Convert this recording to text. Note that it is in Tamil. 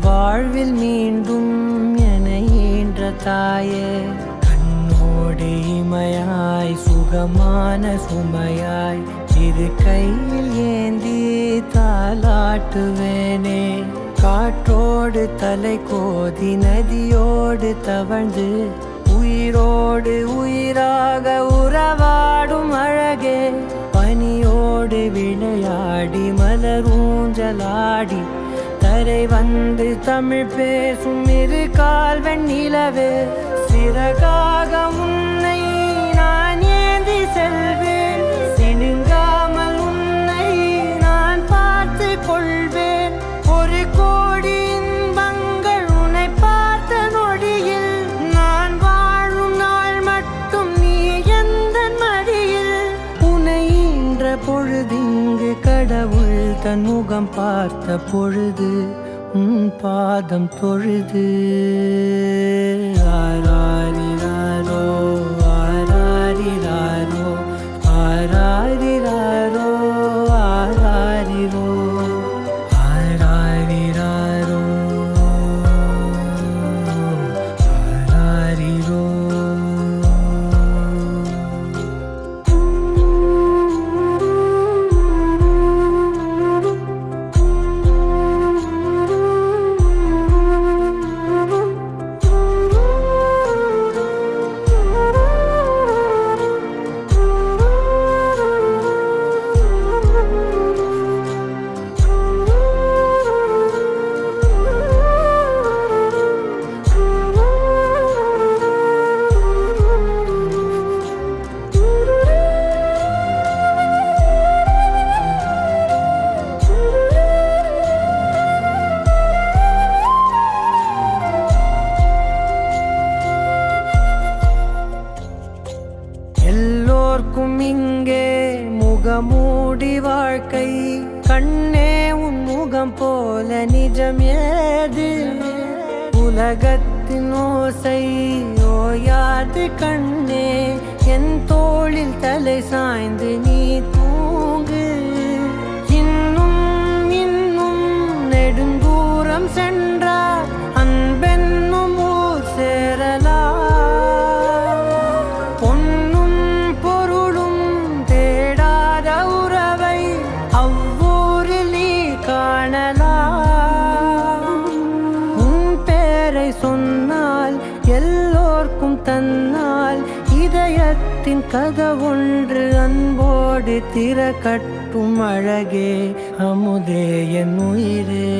வாழ்வில் மீண்டும் என ஈன்ற தாயே, கண்ணோடு இமையாய் சுகமான சுமையாய் இரு கையில் ஏந்தி தாலாட்டுவேனே. காற்றோடு தலை கோதி நதியோடு தவழ்ந்து உயிரோடு உயிராக உறவாடும் அழகே, பனியோடு விளையாடி மலரூஞ்சலாடி தரை வந்து தமிழ் பேசும் இரு கால் வெண்ணிலவே, சிறகாக உன்னை நான் ஏந்தி செல்வேன், சினுங்காமல் உன்னை நான் பார்த்து கொள்வேன். ஒரு கோடி இன்பங்கள் உன்னை பார்த்த நொடியில், நான் வாழும் நாள் மட்டும் நீ எந்த மடியில். உன்னை ஈன்ற பொழுதிங்கு கடவுள் தன் முகம் பார்த்த பொழுது உன் பாதம் தொழுது. ஆராரிராரோ ஆராரிராரோ ஆராரிராரோ ஆராரிரோ ஆராரிராரோ ஆராரிரோ. எல்லோர்க்கும் இங்கே முகமூடி வாழ்க்கை, கண்ணே உன் முகம் போல நிஜம் ஏது. உலகத்தின் ஓசை ஓயாது கண்ணே, என் தோளில் தலை சாய்ந்து நீ தூங்கு. இன்னும் இன்னும் நெடுந்தூரம் சென்றார் அன்பென்னும் ஊர் சேரலாம். சொன்னால் எல்லோர்க்கும் தன்னால் இதயத்தின் கதவொன்று அன்போடு திறக்கட்டும் அழகே, அமுதே என் உயிரே.